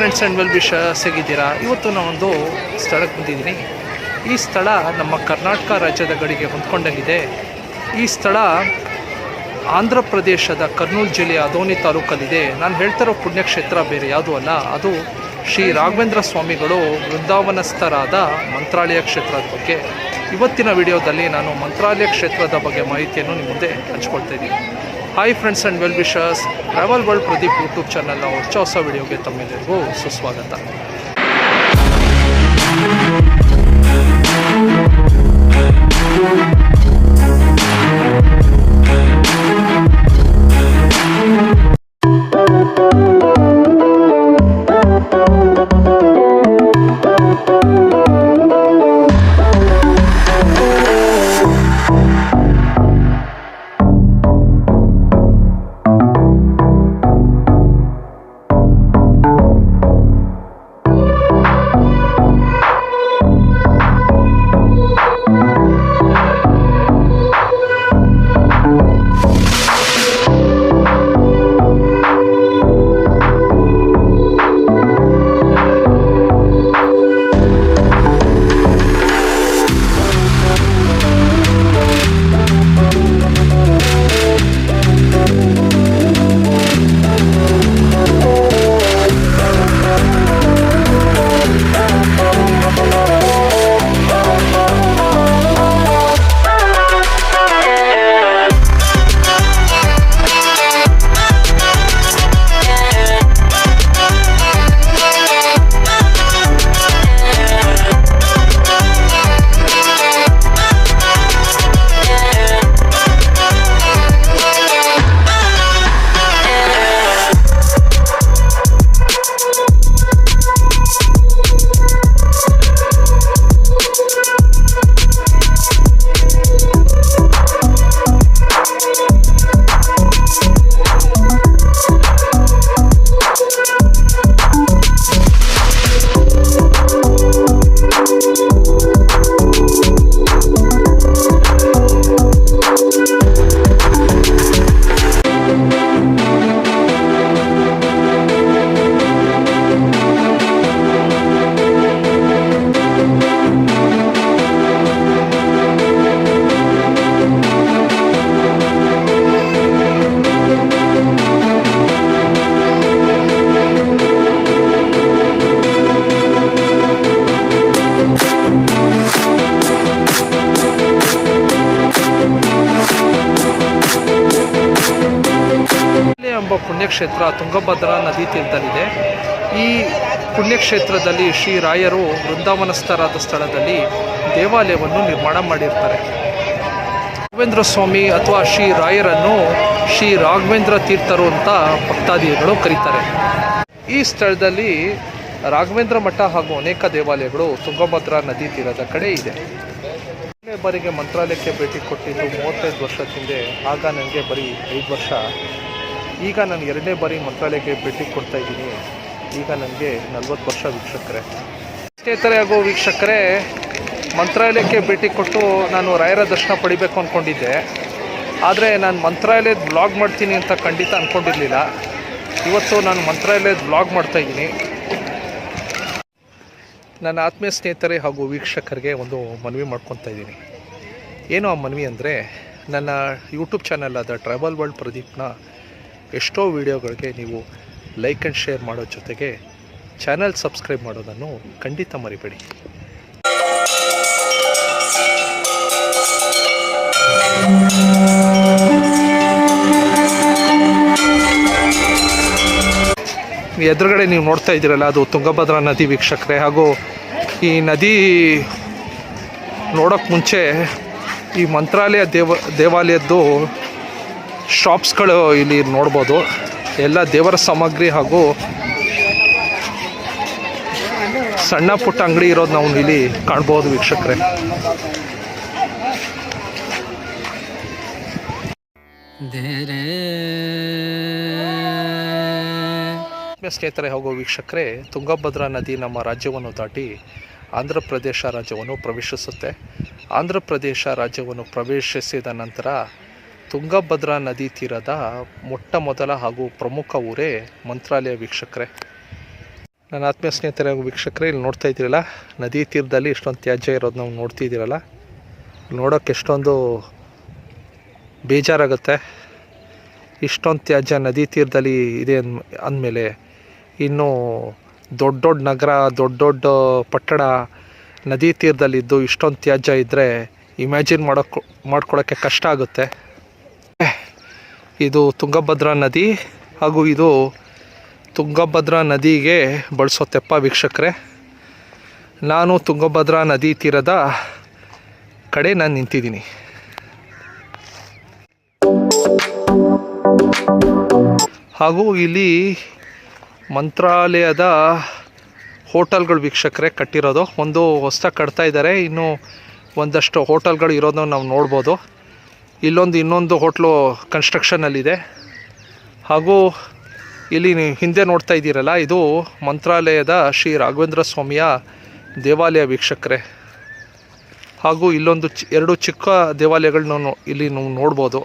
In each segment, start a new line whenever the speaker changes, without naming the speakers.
Friends and well wishers, ಹೇಗಿದ್ದೀರಾ? ಇವತ್ತು ನಾನೊಂದು ಸ್ಥಳಕ್ಕೆ ಬಂದಿದ್ದೀನಿ. ಈ ಸ್ಥಳ ನಮ್ಮ ಕರ್ನಾಟಕ ರಾಜ್ಯದ ಗಡಿಗೆ ಹೊಂದ್ಕೊಂಡಂಗಿದೆ. ಈ ಸ್ಥಳ ಆಂಧ್ರ ಪ್ರದೇಶದ ಕರ್ನೂಲು ಜಿಲ್ಲೆಯ ಅದೋನಿ ತಾಲೂಕಲ್ಲಿದೆ. ನಾನು ಹೇಳ್ತಿರೋ ಪುಣ್ಯಕ್ಷೇತ್ರ ಬೇರೆ ಯಾವುದೂ ಅಲ್ಲ, ಅದು ಶ್ರೀ ರಾಘವೇಂದ್ರ ಸ್ವಾಮಿಗಳು ವೃಂದಾವನಸ್ಥರಾದ ಮಂತ್ರಾಲಯ ಕ್ಷೇತ್ರದ ಬಗ್ಗೆ ಇವತ್ತಿನ ವಿಡಿಯೋದಲ್ಲಿ ನಾನು ಮಂತ್ರಾಲಯ ಕ್ಷೇತ್ರದ ಬಗ್ಗೆ ಮಾಹಿತಿಯನ್ನು ನಿಮ್ಮ ಮುಂದೆ ಹಂಚ್ಕೊಳ್ತಾ ಇದ್ದೀನಿ. Hi friends and well wishers, travel world Pradeep YouTube ಚಾನಲ್ನ ಹೊಸ ವಿಡಿಯೋಗೆ ತಮ್ಮೆಲ್ಲರಿಗೂ ಸುಸ್ವಾಗತ. ಎಂಬ ಪುಣ್ಯಕ್ಷೇತ್ರ ತುಂಗಭದ್ರಾ ನದಿ ತೀರದಲ್ಲಿದೆ. ಈ ಪುಣ್ಯಕ್ಷೇತ್ರದಲ್ಲಿ ಶ್ರೀ ರಾಯರು ವೃಂದಾವನಸ್ಥರಾದ ಸ್ಥಳದಲ್ಲಿ ದೇವಾಲಯವನ್ನು ನಿರ್ಮಾಣ ಮಾಡಿರ್ತಾರೆ. ರಾಘವೇಂದ್ರ ಸ್ವಾಮಿ ಅಥವಾ ಶ್ರೀ ರಾಯರನ್ನು ಶ್ರೀ ರಾಘವೇಂದ್ರ ತೀರ್ಥರು ಅಂತ ಭಕ್ತಾದಿಗಳು ಕರೀತಾರೆ. ಈ ಸ್ಥಳದಲ್ಲಿ ರಾಘವೇಂದ್ರ ಮಠ ಹಾಗೂ ಅನೇಕ ದೇವಾಲಯಗಳು ತುಂಗಭದ್ರಾ ನದಿ ತೀರದ ಕಡೆ ಇದೆ. ಮೊದಲನೇ ಬಾರಿಗೆ ಮಂತ್ರಾಲಯಕ್ಕೆ ಭೇಟಿ ಕೊಟ್ಟಿದ್ದು 35 ವರ್ಷದ ಹಿಂದೆ. ಆಗ ನನಗೆ ಬರೀ 5 ವರ್ಷ. ಈಗ ನಾನು 2ನೇ ಬಾರಿ ಮಂತ್ರಾಲಯಕ್ಕೆ ಭೇಟಿ ಕೊಡ್ತಾ ಇದ್ದೀನಿ. ಈಗ ನನಗೆ 40 ವರ್ಷ. ವೀಕ್ಷಕರೇ, ಸ್ನೇಹಿತರೆ ಹಾಗೂ ವೀಕ್ಷಕರೇ, ಮಂತ್ರಾಲಯಕ್ಕೆ ಭೇಟಿ ಕೊಟ್ಟು ನಾನು ರಾಯರ ದರ್ಶನ ಪಡಿಬೇಕು ಅಂದ್ಕೊಂಡಿದ್ದೆ. ಆದರೆ ನಾನು ಮಂತ್ರಾಲಯದ ಬ್ಲಾಗ್ ಮಾಡ್ತೀನಿ ಅಂತ ಖಂಡಿತ ಅಂದ್ಕೊಂಡಿರಲಿಲ್ಲ. ಇವತ್ತು ನಾನು ಮಂತ್ರಾಲಯದ ಬ್ಲಾಗ್ ಮಾಡ್ತಾಯಿದ್ದೀನಿ. ನನ್ನ ಆತ್ಮೀಯ ಸ್ನೇಹಿತರೆ ಹಾಗೂ ವೀಕ್ಷಕರಿಗೆ ಒಂದು ಮನವಿ ಮಾಡ್ಕೊತಾ ಇದ್ದೀನಿ. ಏನು ಆ ಮನವಿ ಅಂದರೆ, ನನ್ನ ಯೂಟ್ಯೂಬ್ ಚಾನಲ್ ಆದ ಟ್ರಾವೆಲ್ ವರ್ಲ್ಡ್ ಪ್ರದೀಪ್ನ ಎಷ್ಟೋ ವಿಡಿಯೋಗಳಿಗೆ ನೀವು ಲೈಕ್ ಆ್ಯಂಡ್ ಶೇರ್ ಮಾಡೋ ಜೊತೆಗೆ ಚಾನಲ್ ಸಬ್ಸ್ಕ್ರೈಬ್ ಮಾಡೋದನ್ನು ಖಂಡಿತ ಮರಿಬೇಡಿ. ಎದುರುಗಡೆ ನೀವು ನೋಡ್ತಾ ಇದ್ದೀರಲ್ಲ, ಅದು ತುಂಗಭದ್ರಾ ನದಿ ವೀಕ್ಷಕರೇ. ಹಾಗೂ ಈ ನದಿ ನೋಡೋಕ್ಕೆ ಮುಂಚೆ ಈ ಮಂತ್ರಾಲಯ ದೇವಾಲಯದ್ದು ಶಾಪ್ಸ್ಗಳು ಇಲ್ಲಿ ನೋಡ್ಬೋದು. ಎಲ್ಲ ದೇವರ ಸಾಮಗ್ರಿ ಹಾಗೂ ಸಣ್ಣ ಪುಟ್ಟ ಅಂಗಡಿ ಇರೋದು ನಾವು ಇಲ್ಲಿ ಕಾಣ್ಬೋದು ವೀಕ್ಷಕರೇ. ಸ್ನೇಹಿತರೆ ಹಾಗೂ ವೀಕ್ಷಕರೇ, ತುಂಗಭದ್ರಾ ನದಿ ನಮ್ಮ ರಾಜ್ಯವನ್ನು ದಾಟಿ ಆಂಧ್ರ ಪ್ರದೇಶ ರಾಜ್ಯವನ್ನು ಪ್ರವೇಶಿಸುತ್ತೆ. ಆಂಧ್ರ ಪ್ರದೇಶ ರಾಜ್ಯವನ್ನು ಪ್ರವೇಶಿಸಿದ ನಂತರ ತುಂಗಭದ್ರಾ ನದಿ ತೀರದ ಮೊಟ್ಟ ಮೊದಲ ಹಾಗೂ ಪ್ರಮುಖ ಊರೇ ಮಂತ್ರಾಲಯ ವೀಕ್ಷಕರೇ. ನನ್ನ ಆತ್ಮೀಯ ಸ್ನೇಹಿತರೆ ವೀಕ್ಷಕರೇ, ಇಲ್ಲಿ ನೋಡ್ತಾ ಇದ್ದೀರಲ್ಲ, ನದಿ ತೀರದಲ್ಲಿ ಇಷ್ಟೊಂದು ತ್ಯಾಜ್ಯ ಇರೋದು ನಾವು ನೋಡ್ತಿದ್ದೀರಲ್ಲ. ನೋಡೋಕ್ಕೆ ಎಷ್ಟೊಂದು ಬೇಜಾರಾಗುತ್ತೆ. ಇಷ್ಟೊಂದು ತ್ಯಾಜ್ಯ ನದಿ ತೀರದಲ್ಲಿ ಇದೆ ಅಂದಮೇಲೆ ಇನ್ನು ದೊಡ್ಡ ದೊಡ್ಡ ನಗರ, ದೊಡ್ಡ ದೊಡ್ಡ ಪಟ್ಟಣ ನದಿ ತೀರದಲ್ಲಿದ್ದು ಇಷ್ಟೊಂದು ತ್ಯಾಜ್ಯ ಇದ್ದರೆ ಇಮ್ಯಾಜಿನ್ ಮಾಡ್ಕೊಳ್ಳೋಕ್ಕೆ ಕಷ್ಟ ಆಗುತ್ತೆ. ಇದು ತುಂಗಭದ್ರಾ ನದಿ, ಹಾಗೂ ಇದು ತುಂಗಭದ್ರಾ ನದಿಗೆ ಬಳಸೋ ತೆಪ್ಪ ವೀಕ್ಷಕರೇ. ನಾನು ತುಂಗಭದ್ರಾ ನದಿ ತೀರದ ಕಡೆ ನಾನು ನಿಂತಿದ್ದೀನಿ. ಹಾಗೂ ಇಲ್ಲಿ ಮಂತ್ರಾಲಯದ ಹೋಟೆಲ್ಗಳು ವೀಕ್ಷಕರೇ ಕಟ್ಟಿರೋದು. ಒಂದು ಹೊಸ್ದಾಗಿ ಕಟ್ತಾ ಇದ್ದಾರೆ, ಇನ್ನೂ ಒಂದಷ್ಟು ಹೋಟೆಲ್ಗಳು ಇರೋದನ್ನು ನಾವು ನೋಡ್ಬೋದು. ಇನ್ನೊಂದು ಹೋಟ್ಲು ಕನ್ಸ್ಟ್ರಕ್ಷನಲ್ಲಿದೆ. ಹಾಗೂ ಇಲ್ಲಿ ಹಿಂದೆ ನೋಡ್ತಾ ಇದ್ದೀರಲ್ಲ, ಇದು ಮಂತ್ರಾಲಯದ ಶ್ರೀ ರಾಘವೇಂದ್ರ ಸ್ವಾಮಿಯ ದೇವಾಲಯ ವೀಕ್ಷಕರೇ. ಹಾಗೂ ಇಲ್ಲೊಂದು ಎರಡು ಚಿಕ್ಕ ದೇವಾಲಯಗಳನ್ನ ಇಲ್ಲಿ ನೀವು ನೋಡ್ಬೋದು.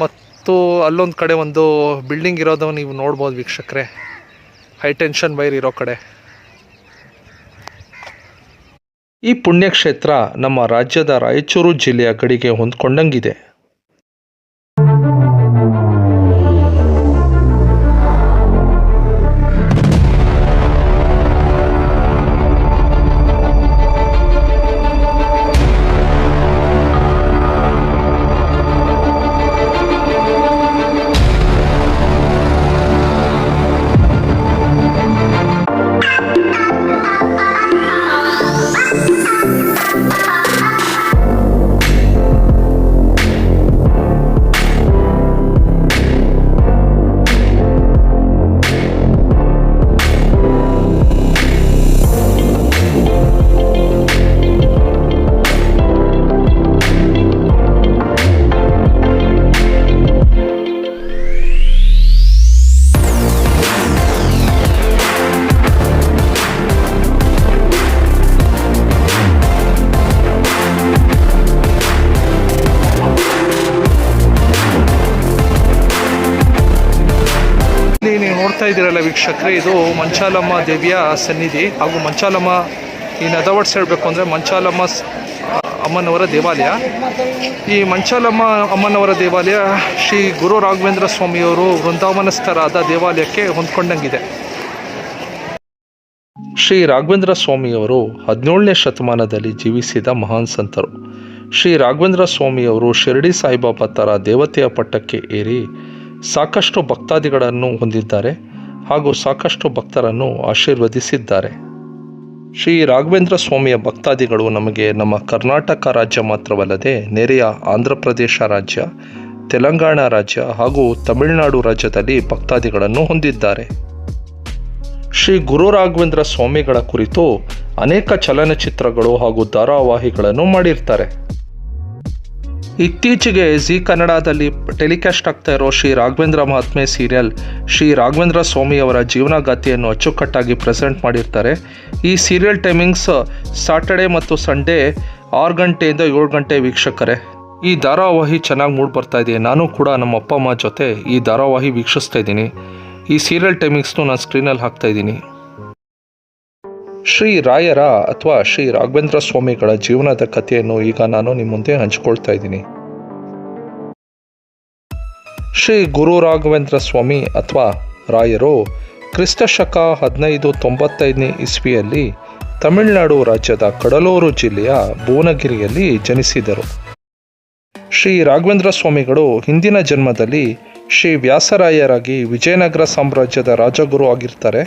ಮತ್ತು ಅಲ್ಲೊಂದು ಕಡೆ ಒಂದು ಬಿಲ್ಡಿಂಗ್ ಇರೋದು ನೀವು ನೋಡ್ಬೋದು ವೀಕ್ಷಕರೇ, ಹೈ ಟೆನ್ಷನ್ ವೈರ್ ಇರೋ ಕಡೆ. ಈ ಪುಣ್ಯಕ್ಷೇತ್ರ ನಮ್ಮ ರಾಜ್ಯದ ರಾಯಚೂರು ಜಿಲ್ಲೆಯ ಗಡಿಗೆ ಹೊಂದ್ಕೊಂಡಂಗಿದೆ. ನೀವು ನೋಡ್ತಾ ಇದ್ದೀರಲ್ಲ ವೀಕ್ಷಕರೇ, ಇದು ಮಂಚಾಲಮ್ಮ ದೇವಿಯ ಸನ್ನಿಧಿ. ಹಾಗೂ ಮಂಚಾಲಮ್ಮ, ಈ ನದವಡ್ಸ್ ಹೇಳಬೇಕು ಅಂದರೆ ಮಂಚಾಲಮ್ಮ ಅಮ್ಮನವರ ದೇವಾಲಯ. ಈ ಮಂಚಾಲಮ್ಮ ಅಮ್ಮನವರ ದೇವಾಲಯ ಶ್ರೀ ಗುರು ರಾಘವೇಂದ್ರ ಸ್ವಾಮಿಯವರು ವೃಂದಾವನಸ್ಥರಾದ ದೇವಾಲಯಕ್ಕೆ ಹೊಂದ್ಕೊಂಡಂಗಿದೆ. ಶ್ರೀ ರಾಘವೇಂದ್ರ ಸ್ವಾಮಿಯವರು 17ನೇ ಶತಮಾನದಲ್ಲಿ ಜೀವಿಸಿದ ಮಹಾನ್ ಸಂತರು. ಶ್ರೀ ರಾಘವೇಂದ್ರ ಸ್ವಾಮಿಯವರು ಶಿರಡಿ ಸಾಯಿಬಾಬಾ ಥರ ದೇವತೆಯ ಪಟ್ಟಕ್ಕೆ ಏರಿ ಸಾಕಷ್ಟು ಭಕ್ತಾದಿಗಳನ್ನು ಹೊಂದಿದ್ದಾರೆ ಹಾಗೂ ಸಾಕಷ್ಟು ಭಕ್ತರನ್ನು ಆಶೀರ್ವದಿಸಿದ್ದಾರೆ. ಶ್ರೀ ರಾಘವೇಂದ್ರ ಸ್ವಾಮಿಯ ಭಕ್ತಾದಿಗಳು ನಮಗೆ ನಮ್ಮ ಕರ್ನಾಟಕ ರಾಜ್ಯ ಮಾತ್ರವಲ್ಲದೆ ನೆರೆಯ ಆಂಧ್ರ ಪ್ರದೇಶ ರಾಜ್ಯ, ತೆಲಂಗಾಣ ರಾಜ್ಯ ಹಾಗೂ ತಮಿಳುನಾಡು ರಾಜ್ಯದಲ್ಲಿ ಭಕ್ತಾದಿಗಳನ್ನು ಹೊಂದಿದ್ದಾರೆ. ಶ್ರೀ ಗುರು ರಾಘವೇಂದ್ರ ಸ್ವಾಮಿಗಳ ಕುರಿತು ಅನೇಕ ಚಲನಚಿತ್ರಗಳು ಹಾಗೂ ಧಾರಾವಾಹಿಗಳನ್ನು ಮಾಡಿರ್ತಾರೆ. ಇತ್ತೀಚೆಗೆ ಜಿ ಕನ್ನಡದಲ್ಲಿ ಟೆಲಿಕಾಸ್ಟ್ ಆಗ್ತಾ ಇರೋ ಶ್ರೀ ರಾಘವೇಂದ್ರ ಮಹಾತ್ಮೆ ಸೀರಿಯಲ್ ಶ್ರೀ ರಾಘವೇಂದ್ರ ಸ್ವಾಮಿಯವರ ಜೀವನಗಾಥೆಯನ್ನು ಅಚ್ಚುಕಟ್ಟಾಗಿ ಪ್ರೆಸೆಂಟ್ ಮಾಡಿರ್ತಾರೆ. ಈ ಸೀರಿಯಲ್ ಟೈಮಿಂಗ್ಸ್ ಸಾಟರ್ಡೆ ಮತ್ತು ಸಂಡೇ 6 ಗಂಟೆಯಿಂದ 7 ಗಂಟೆ ವೀಕ್ಷಕರೇ. ಈ ಧಾರಾವಾಹಿ ಚೆನ್ನಾಗಿ ಮೂಡಿ ಬರ್ತಾ ಇದೆ. ನಾನು ಕೂಡ ನಮ್ಮ ಅಪ್ಪ ಅಮ್ಮ ಜೊತೆ ಈ ಧಾರಾವಾಹಿ ವೀಕ್ಷಿಸ್ತಾ ಇದ್ದೀನಿ. ಈ ಸೀರಿಯಲ್ ಟೈಮಿಂಗ್ಸ್ನು ನಾನು ಸ್ಕ್ರೀನಲ್ಲಿ ಹಾಕ್ತಾ ಇದ್ದೀನಿ. ಶ್ರೀ ರಾಯರ ಅಥವಾ ಶ್ರೀ ರಾಘವೇಂದ್ರ ಸ್ವಾಮಿಗಳ ಜೀವನದ ಕಥೆಯನ್ನು ಈಗ ನಾನು ನಿಮ್ಮ ಮುಂದೆ ಹಂಚಿಕೊಳ್ತಾ ಇದ್ದೀನಿ. ಶ್ರೀ ಗುರು ರಾಘವೇಂದ್ರ ಸ್ವಾಮಿ ಅಥವಾ ರಾಯರು ಕ್ರಿಸ್ತಶಕ 1595ನೇ ಇಸ್ವಿಯಲ್ಲಿ ತಮಿಳುನಾಡು ರಾಜ್ಯದ ಕಡಲೂರು ಜಿಲ್ಲೆಯ ಭುವನಗಿರಿಯಲ್ಲಿ ಜನಿಸಿದರು. ಶ್ರೀ ರಾಘವೇಂದ್ರ ಸ್ವಾಮಿಗಳು ಹಿಂದಿನ ಜನ್ಮದಲ್ಲಿ ಶ್ರೀ ವ್ಯಾಸರಾಯರಾಗಿ ವಿಜಯನಗರ ಸಾಮ್ರಾಜ್ಯದ ರಾಜಗುರು ಆಗಿರ್ತಾರೆ.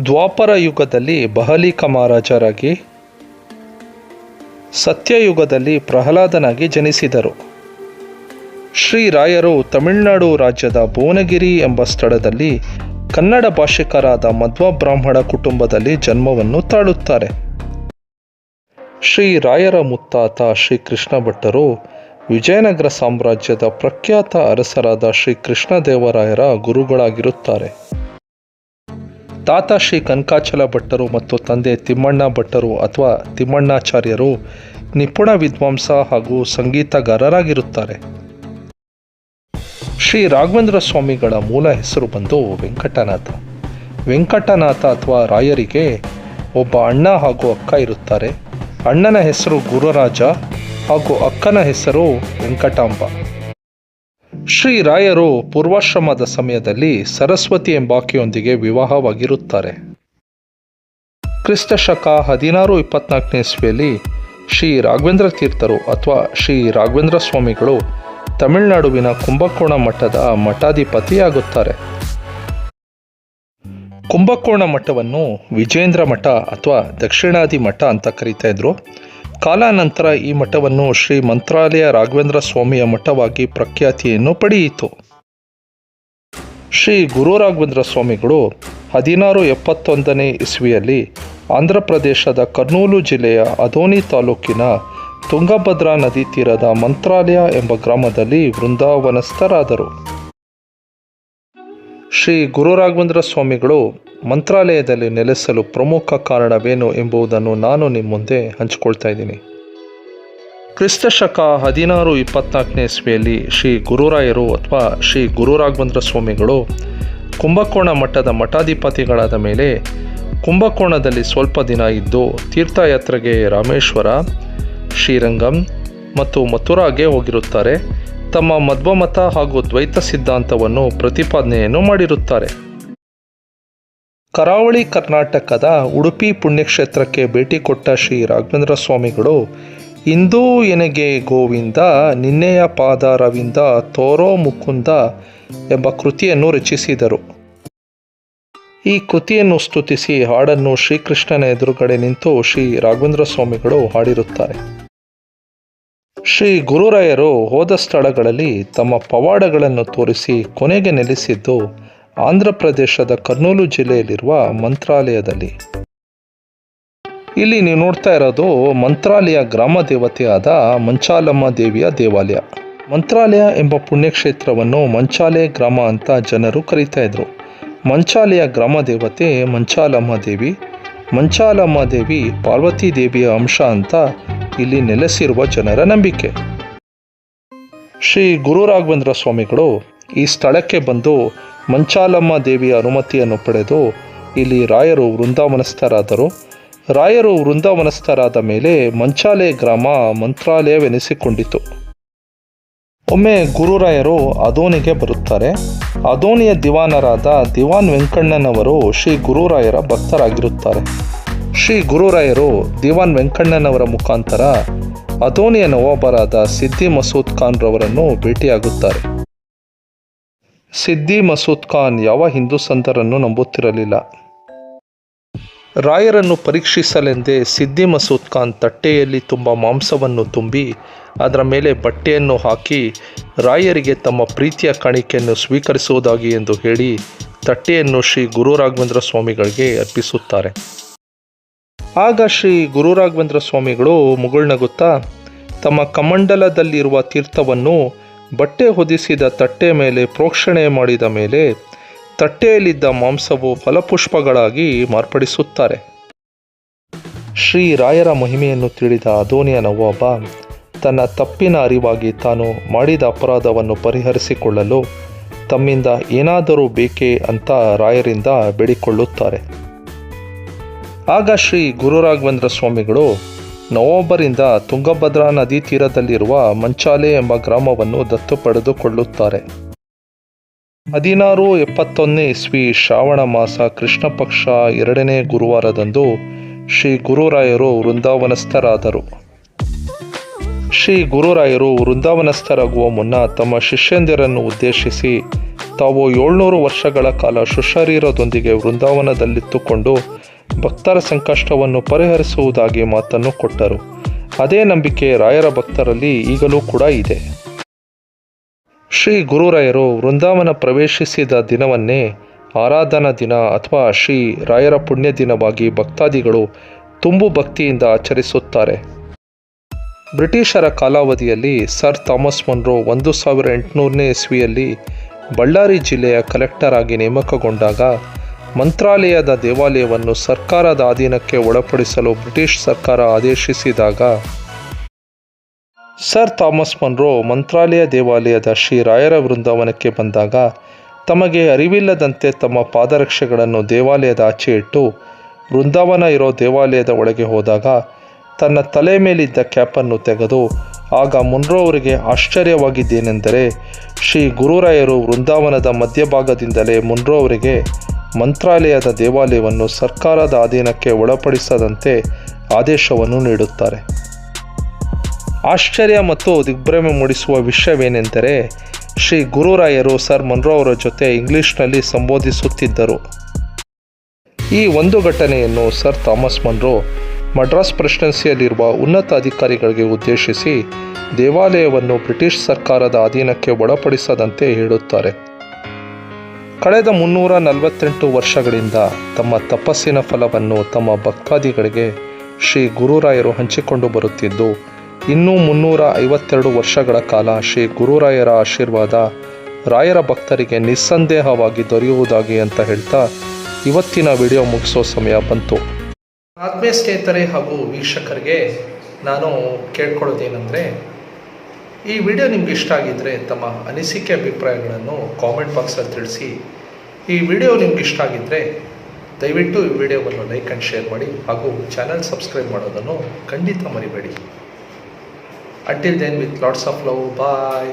ದ್ವಾಪರ ಯುಗದಲ್ಲಿ ಬಹಲಿಕ ಮಹಾರಾಜರಾಗಿ, ಸತ್ಯಯುಗದಲ್ಲಿ ಪ್ರಹ್ಲಾದನಾಗಿ ಜನಿಸಿದರು. ಶ್ರೀ ರಾಯರು ತಮಿಳುನಾಡು ರಾಜ್ಯದ ಭುವನಗಿರಿ ಎಂಬ ಸ್ಥಳದಲ್ಲಿ ಕನ್ನಡ ಭಾಷಿಕರಾದ ಮಧ್ವ ಬ್ರಾಹ್ಮಣ ಕುಟುಂಬದಲ್ಲಿ ಜನ್ಮವನ್ನು ತಾಳುತ್ತಾರೆ. ಶ್ರೀ ರಾಯರ ಮುತ್ತಾತ ಶ್ರೀ ಕೃಷ್ಣ ಭಟ್ಟರು ವಿಜಯನಗರ ಸಾಮ್ರಾಜ್ಯದ ಪ್ರಖ್ಯಾತ ಅರಸರಾದ ಶ್ರೀ ಕೃಷ್ಣದೇವರಾಯರ ಗುರುಗಳಾಗಿರುತ್ತಾರೆ. ತಾತ ಶ್ರೀ ಕನಕಾಚಲ ಭಟ್ಟರು ಮತ್ತು ತಂದೆ ತಿಮ್ಮಣ್ಣ ಭಟ್ಟರು ಅಥವಾ ತಿಮ್ಮಣ್ಣಾಚಾರ್ಯರು ನಿಪುಣ ವಿದ್ವಾಂಸ ಹಾಗೂ ಸಂಗೀತಗಾರರಾಗಿರುತ್ತಾರೆ. ಶ್ರೀ ರಾಘವೇಂದ್ರ ಸ್ವಾಮಿಗಳ ಮೂಲ ಹೆಸರು ಬಂದು ವೆಂಕಟನಾಥ. ವೆಂಕಟನಾಥ ಅಥವಾ ರಾಯರಿಗೆ ಒಬ್ಬ ಅಣ್ಣ ಹಾಗೂ ಅಕ್ಕ ಇರುತ್ತಾರೆ. ಅಣ್ಣನ ಹೆಸರು ಗುರುರಾಜ ಹಾಗೂ ಅಕ್ಕನ ಹೆಸರು ವೆಂಕಟಾಂಬ. ಶ್ರೀ ರಾಯರು ಪೂರ್ವಾಶ್ರಮದ ಸಮಯದಲ್ಲಿ ಸರಸ್ವತಿ ಎಂಬಾಕೆಯೊಂದಿಗೆ ವಿವಾಹವಾಗಿರುತ್ತಾರೆ. ಕ್ರಿಸ್ತಶಕ 1624ನೇ ಇಸ್ವಿಯಲ್ಲಿ ಶ್ರೀ ರಾಘವೇಂದ್ರ ತೀರ್ಥರು ಅಥವಾ ಶ್ರೀ ರಾಘವೇಂದ್ರ ಸ್ವಾಮಿಗಳು ತಮಿಳುನಾಡುವಿನ ಕುಂಭಕೋಣ ಮಠದ ಮಠಾಧಿಪತಿಯಾಗುತ್ತಾರೆ. ಕುಂಭಕೋಣ ಮಠವನ್ನು ವಿಜೇಂದ್ರ ಮಠ ಅಥವಾ ದಕ್ಷಿಣಾದಿ ಮಠ ಅಂತ ಕರೀತಾ ಇದ್ರು. ಕಾಲಾನಂತರ ಈ ಮಠವನ್ನು ಶ್ರೀ ಮಂತ್ರಾಲಯ ರಾಘವೇಂದ್ರ ಸ್ವಾಮಿಯ ಮಠವಾಗಿ ಪ್ರಖ್ಯಾತಿಯನ್ನು ಪಡೆಯಿತು. ಶ್ರೀ ಗುರು ರಾಘವೇಂದ್ರ ಸ್ವಾಮಿಗಳು 1671ನೇ ಇಸ್ವಿಯಲ್ಲಿ ಆಂಧ್ರ ಪ್ರದೇಶದ ಕರ್ನೂಲು ಜಿಲ್ಲೆಯ ಅದೋನಿ ತಾಲೂಕಿನ ತುಂಗಭದ್ರಾ ನದಿ ತೀರದ ಮಂತ್ರಾಲಯ ಎಂಬ ಗ್ರಾಮದಲ್ಲಿ ವೃಂದಾವನಸ್ಥರಾದರು. ಶ್ರೀ ಗುರು ರಾಘವೇಂದ್ರ ಸ್ವಾಮಿಗಳು ಮಂತ್ರಾಲಯದಲ್ಲಿ ನೆಲೆಸಲು ಪ್ರಮುಖ ಕಾರಣವೇನು ಎಂಬುದನ್ನು ನಾನು ನಿಮ್ಮ ಮುಂದೆ ಹಂಚಿಕೊಳ್ತಾ ಇದ್ದೀನಿ. ಕ್ರಿಸ್ತಶಕ 1624ನೇ ಇಸ್ವಿಯಲ್ಲಿ ಶ್ರೀ ಗುರುರಾಯರು ಅಥವಾ ಶ್ರೀ ಗುರು ರಾಘವೇಂದ್ರ ಸ್ವಾಮಿಗಳು ಕುಂಭಕೋಣ ಮಠದ ಮಠಾಧಿಪತಿಗಳಾದ ಮೇಲೆ ಕುಂಭಕೋಣದಲ್ಲಿ ಸ್ವಲ್ಪ ದಿನ ಇದ್ದು ತೀರ್ಥಯಾತ್ರೆಗೆ ರಾಮೇಶ್ವರ, ಶ್ರೀರಂಗಂ ಮತ್ತು ಮಥುರಾಗೆ ಹೋಗಿರುತ್ತಾರೆ. ತಮ್ಮ ಮಧ್ವಮತ ಹಾಗೂ ದ್ವೈತ ಸಿದ್ಧಾಂತವನ್ನು ಪ್ರತಿಪಾದನೆಯನ್ನು ಮಾಡಿರುತ್ತಾರೆ. ಕರಾವಳಿ ಕರ್ನಾಟಕದ ಉಡುಪಿ ಪುಣ್ಯಕ್ಷೇತ್ರಕ್ಕೆ ಭೇಟಿ ಕೊಟ್ಟ ಶ್ರೀ ರಾಘವೇಂದ್ರ ಸ್ವಾಮಿಗಳು ಇಂದೂ ಎನಗೆ ಗೋವಿಂದ ನಿನ್ನೆಯ ಪಾದಾರವಿಂದ ತೋರೋ ಮುಕುಂದ ಎಂಬ ಕೃತಿಯನ್ನು ರಚಿಸಿದರು. ಈ ಕೃತಿಯನ್ನು ಸ್ತುತಿಸಿ ಹಾಡನ್ನು ಶ್ರೀಕೃಷ್ಣನ ಎದುರುಗಡೆ ನಿಂತು ಶ್ರೀ ರಾಘವೇಂದ್ರ ಸ್ವಾಮಿಗಳು ಹಾಡಿರುತ್ತಾರೆ. ಶ್ರೀ ಗುರುರಾಯರು ಹೋದ ಸ್ಥಳಗಳಲ್ಲಿ ತಮ್ಮ ಪವಾಡಗಳನ್ನು ತೋರಿಸಿ ಕೊನೆಗೆ ನೆಲೆಸಿದ್ದು ಆಂಧ್ರ ಪ್ರದೇಶದ ಕರ್ನೂಲು ಜಿಲ್ಲೆಯಲ್ಲಿರುವ ಮಂತ್ರಾಲಯದಲ್ಲಿ. ಇಲ್ಲಿ ನೀವು ನೋಡ್ತಾ ಇರೋದು ಮಂತ್ರಾಲಯ ಗ್ರಾಮ ದೇವತೆಯಾದ ಮಂಚಾಲಮ್ಮ ದೇವಿಯ ದೇವಾಲಯ. ಮಂತ್ರಾಲಯ ಎಂಬ ಪುಣ್ಯಕ್ಷೇತ್ರವನ್ನು ಮಂಚಾಲೆ ಗ್ರಾಮ ಅಂತ ಜನರು ಕರೀತಾ ಇದ್ರು. ಮಂಚಾಲೆಯ ಗ್ರಾಮ ದೇವತೆ ಮಂಚಾಲಮ್ಮ ದೇವಿ. ಮಂಚಾಲಮ್ಮ ದೇವಿ ಪಾರ್ವತಿ ದೇವಿಯ ಅಂಶ ಅಂತ ಇಲ್ಲಿ ನೆಲೆಸಿರುವ ಜನರ ನಂಬಿಕೆ. ಶ್ರೀ ಗುರು ರಾಘವೇಂದ್ರ ಸ್ವಾಮಿಗಳು ಈ ಸ್ಥಳಕ್ಕೆ ಬಂದು ಮಂಚಾಲಮ್ಮ ದೇವಿಯ ಅನುಮತಿಯನ್ನು ಪಡೆದು ಇಲ್ಲಿ ರಾಯರು ವೃಂದಾವನಸ್ಥರಾದರು. ರಾಯರು ವೃಂದಾವನಸ್ಥರಾದ ಮೇಲೆ ಮಂಚಾಲೆ ಗ್ರಾಮ ಮಂತ್ರಾಲಯವೆನಿಸಿಕೊಂಡಿತು. ಒಮ್ಮೆ ಗುರುರಾಯರು ಅದೋನಿಗೆ ಬರುತ್ತಾರೆ. ಅದೋನಿಯ ದಿವಾನರಾದ ದಿವಾನ್ ವೆಂಕಣ್ಣನವರು ಶ್ರೀ ಗುರುರಾಯರ ಭಕ್ತರಾಗಿರುತ್ತಾರೆ. ಶ್ರೀ ಗುರುರಾಯರು ದಿವಾನ್ ವೆಂಕಣ್ಣನವರ ಮುಖಾಂತರ ಅದೋನಿಯ ನವಾಬರಾದ ಸಿದ್ದಿ ಮಸೂದ್ ಖಾನ್ ರವರನ್ನು ಭೇಟಿಯಾಗುತ್ತಾರೆ. ಸಿದ್ದಿ ಮಸೂದ್ ಖಾನ್ ಯಾವ ಹಿಂದೂ ಸಂತರನ್ನು ನಂಬುತ್ತಿರಲಿಲ್ಲ. ರಾಯರನ್ನು ಪರೀಕ್ಷಿಸಲೆಂದೇ ಸಿದ್ದಿ ಮಸೂದ್ ಖಾನ್ ತಟ್ಟೆಯಲ್ಲಿ ತುಂಬ ಮಾಂಸವನ್ನು ತುಂಬಿ ಅದರ ಮೇಲೆ ಬಟ್ಟೆಯನ್ನು ಹಾಕಿ ರಾಯರಿಗೆ ತಮ್ಮ ಪ್ರೀತಿಯ ಕಾಣಿಕೆಯನ್ನು ಸ್ವೀಕರಿಸುವುದಾಗಿ ಎಂದು ಹೇಳಿ ತಟ್ಟೆಯನ್ನು ಶ್ರೀ ಗುರು ರಾಘವೇಂದ್ರ ಸ್ವಾಮಿಗಳಿಗೆ ಅರ್ಪಿಸುತ್ತಾರೆ. ಆಗ ಶ್ರೀ ಗುರು ರಾಘವೇಂದ್ರ ಸ್ವಾಮಿಗಳು ಮುಗುಳ್ನಗುತ್ತಾ ತಮ್ಮ ಕಮಂಡಲದಲ್ಲಿರುವ ತೀರ್ಥವನ್ನು ಬಟ್ಟೆ ಹೊದಿಸಿದ ತಟ್ಟೆ ಮೇಲೆ ಪ್ರೋಕ್ಷಣೆ ಮಾಡಿದ ಮೇಲೆ ತಟ್ಟೆಯಲ್ಲಿದ್ದ ಮಾಂಸವು ಫಲಪುಷ್ಪಗಳಾಗಿ ಮಾರ್ಪಡಿಸುತ್ತಾರೆ. ಶ್ರೀ ರಾಯರ ಮಹಿಮೆಯನ್ನು ತಿಳಿದ ಅದೋನಿಯ ನವಾಬ ತನ್ನ ತಪ್ಪಿನ ಅರಿವಾಗಿ ತಾನು ಮಾಡಿದ ಅಪರಾಧವನ್ನು ಪರಿಹರಿಸಿಕೊಳ್ಳಲು ತಮ್ಮಿಂದ ಏನಾದರೂ ಬೇಕೇ ಅಂತ ರಾಯರಿಂದ ಬೇಡಿಕೊಳ್ಳುತ್ತಾರೆ. ಆಗ ಶ್ರೀ ಗುರು ರಾಘವೇಂದ್ರ ಸ್ವಾಮಿಗಳು ನವಾಬರಿಂದ ತುಂಗಭದ್ರಾ ನದಿ ತೀರದಲ್ಲಿರುವ ಮಂಚಾಲೆ ಎಂಬ ಗ್ರಾಮವನ್ನು ದತ್ತು ಪಡೆದುಕೊಳ್ಳುತ್ತಾರೆ. 1671ನೇ ಇಸ್ವಿ ಶ್ರಾವಣ ಮಾಸ ಕೃಷ್ಣ ಪಕ್ಷ 2ನೇ ಗುರುವಾರದಂದು ಶ್ರೀ ಗುರುರಾಯರು ವೃಂದಾವನಸ್ಥರಾದರು. ಶ್ರೀ ಗುರುರಾಯರು ವೃಂದಾವನಸ್ಥರಾಗುವ ಮುನ್ನ ತಮ್ಮ ಶಿಷ್ಯಂದಿರನ್ನು ಉದ್ದೇಶಿಸಿ ತಾವು 700 ವರ್ಷಗಳ ಕಾಲ ಸುಶರೀರದೊಂದಿಗೆ ವೃಂದಾವನದಲ್ಲಿತ್ತುಕೊಂಡು ಭಕ್ತರ ಸಂಕಷ್ಟವನ್ನು ಪರಿಹರಿಸುವುದಾಗಿ ಮಾತನ್ನು ಕೊಟ್ಟರು. ಅದೇ ನಂಬಿಕೆ ರಾಯರ ಭಕ್ತರಲ್ಲಿ ಈಗಲೂ ಕೂಡ ಇದೆ. ಶ್ರೀ ಗುರುರಾಯರು ವೃಂದಾವನ ಪ್ರವೇಶಿಸಿದ ದಿನವನ್ನೇ ಆರಾಧನಾ ದಿನ ಅಥವಾ ಶ್ರೀ ರಾಯರ ಪುಣ್ಯ ದಿನವಾಗಿ ಭಕ್ತಾದಿಗಳು ತುಂಬು ಭಕ್ತಿಯಿಂದ ಆಚರಿಸುತ್ತಾರೆ. ಬ್ರಿಟಿಷರ ಕಾಲಾವಧಿಯಲ್ಲಿ ಸರ್ ಥಾಮಸ್ ಮನ್ರೋ 1800ನೇ ಇಸ್ವಿಯಲ್ಲಿ ಬಳ್ಳಾರಿ ಜಿಲ್ಲೆಯ ಕಲೆಕ್ಟರ್ ಆಗಿ ನೇಮಕಗೊಂಡಾಗ ಮಂತ್ರಾಲಯದ ದೇವಾಲಯವನ್ನು ಸರ್ಕಾರದ ಅಧೀನಕ್ಕೆ ಒಳಪಡಿಸಲು ಬ್ರಿಟಿಷ್ ಸರ್ಕಾರ ಆದೇಶಿಸಿದಾಗ ಸರ್ ಥಾಮಸ್ ಮನ್ರೋ ಮಂತ್ರಾಲಯ ದೇವಾಲಯದ ಶ್ರೀ ರಾಯರ ವೃಂದಾವನಕ್ಕೆ ಬಂದಾಗ ತಮಗೆ ಅರಿವಿಲ್ಲದಂತೆ ತಮ್ಮ ಪಾದರಕ್ಷೆಗಳನ್ನು ದೇವಾಲಯದ ಆಚೆ ಇಟ್ಟು ವೃಂದಾವನ ಇರೋ ದೇವಾಲಯದ ಒಳಗೆ ಹೋದಾಗ ತನ್ನ ತಲೆ ಮೇಲಿದ್ದ ಕ್ಯಾಪನ್ನು ತೆಗೆದು ಆಗ ಮುನ್ರೋ ಅವರಿಗೆ ಆಶ್ಚರ್ಯವಾಗಿದ್ದೇನೆಂದರೆ ಶ್ರೀ ಗುರುರಾಯರು ವೃಂದಾವನದ ಮಧ್ಯಭಾಗದಿಂದಲೇ ಮುನ್ರೋ ಅವರಿಗೆ ಮಂತ್ರಾಲಯದ ದೇವಾಲಯವನ್ನು ಸರ್ಕಾರದ ಅಧೀನಕ್ಕೆ ಒಳಪಡಿಸದಂತೆ ಆದೇಶವನ್ನು ನೀಡುತ್ತಾರೆ. ಆಶ್ಚರ್ಯ ಮತ್ತು ದಿಗ್ಭ್ರಮೆ ಮೂಡಿಸುವ ವಿಷಯವೇನೆಂದರೆ ಶ್ರೀ ಗುರುರಾಯರು ಸರ್ ಮನ್ರೋ ಅವರ ಜೊತೆ ಇಂಗ್ಲಿಷ್ನಲ್ಲಿ ಸಂಬೋಧಿಸುತ್ತಿದ್ದರು. ಈ ಒಂದು ಘಟನೆಯನ್ನು ಸರ್ ಥಾಮಸ್ ಮನ್ರೋ ಮಡ್ರಾಸ್ ಪ್ರೆಸಿಡೆನ್ಸಿಯಲ್ಲಿರುವ ಉನ್ನತ ಅಧಿಕಾರಿಗಳಿಗೆ ಉದ್ದೇಶಿಸಿ ದೇವಾಲಯವನ್ನು ಬ್ರಿಟಿಷ್ ಸರ್ಕಾರದ ಅಧೀನಕ್ಕೆ ಒಳಪಡಿಸದಂತೆ ಹೇಳುತ್ತಾರೆ. ಕಳೆದ 348 ವರ್ಷಗಳಿಂದ ತಮ್ಮ ತಪಸ್ಸಿನ ಫಲವನ್ನು ತಮ್ಮ ಭಕ್ತಾದಿಗಳಿಗೆ ಶ್ರೀ ಗುರುರಾಯರು ಹಂಚಿಕೊಂಡು ಬರುತ್ತಿದ್ದು ಇನ್ನೂ 352 ವರ್ಷಗಳ ಕಾಲ ಶ್ರೀ ಗುರುರಾಯರ ಆಶೀರ್ವಾದ ರಾಯರ ಭಕ್ತರಿಗೆ ನಿಸ್ಸಂದೇಹವಾಗಿ ದೊರೆಯುವುದಾಗಿ ಅಂತ ಹೇಳ್ತಾ ಇವತ್ತಿನ ವಿಡಿಯೋ ಮುಗಿಸೋ ಸಮಯ ಬಂತು. ಆತ್ಮೀಯ ಸ್ನೇಹಿತರೆ ಹಾಗೂ ವೀಕ್ಷಕರಿಗೆ ನಾನು ಕೇಳ್ಕೊಳ್ಳೋದೇನೆಂದರೆ, ಈ ವಿಡಿಯೋ ನಿಮ್ಗೆ ಇಷ್ಟ ಆಗಿದ್ದರೆ ತಮ್ಮ ಅನಿಸಿಕೆ ಅಭಿಪ್ರಾಯಗಳನ್ನು ಕಾಮೆಂಟ್ ಬಾಕ್ಸಲ್ಲಿ ತಿಳಿಸಿ. ಈ ವಿಡಿಯೋ ನಿಮ್ಗೆ ಇಷ್ಟ ಆಗಿದ್ದರೆ ದಯವಿಟ್ಟು ಈ ವಿಡಿಯೋವನ್ನು ಲೈಕ್ ಆ್ಯಂಡ್ ಶೇರ್ ಮಾಡಿ ಹಾಗೂ ಚಾನಲ್ ಸಬ್ಸ್ಕ್ರೈಬ್ ಮಾಡೋದನ್ನು ಖಂಡಿತ ಮರಿಬೇಡಿ. Until then, with lots of love, bye.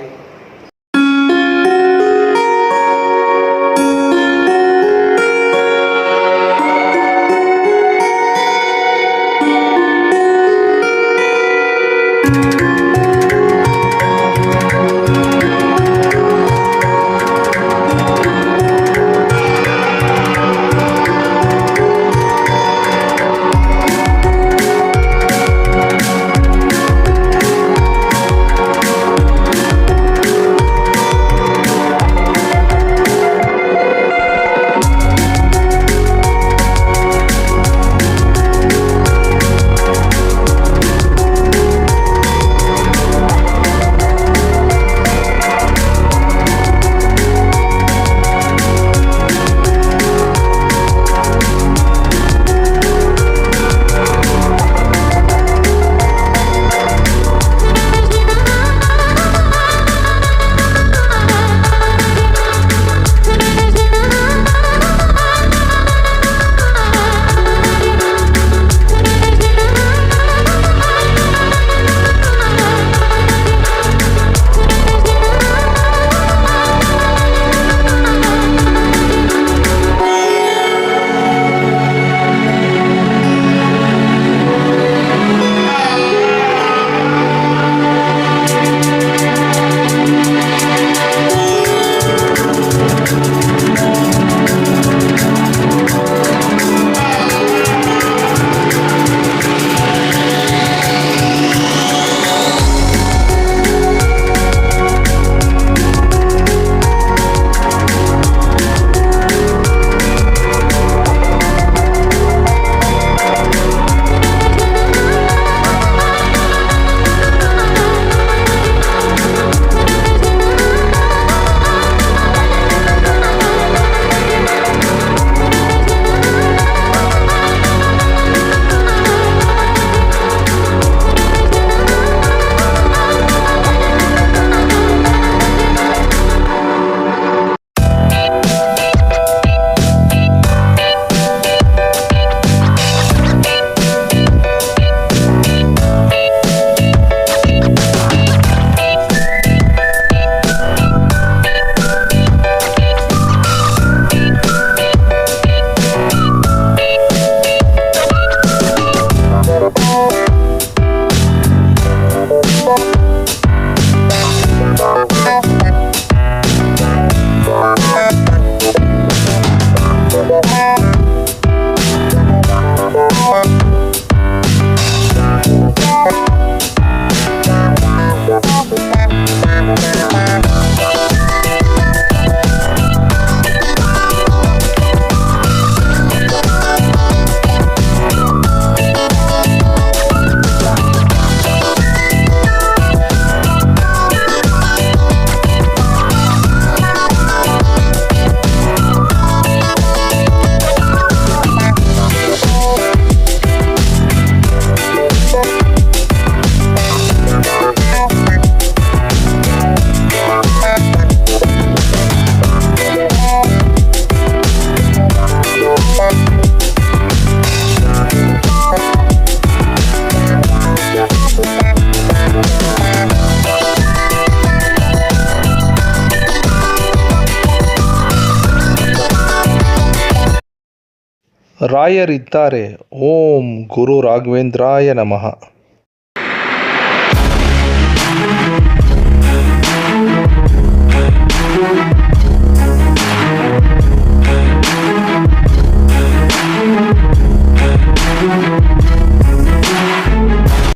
ರಾಯರಿದ್ದಾರೆ. ಓಂ ಗುರು ರಾಘವೇಂದ್ರಾಯ ನಮಃ.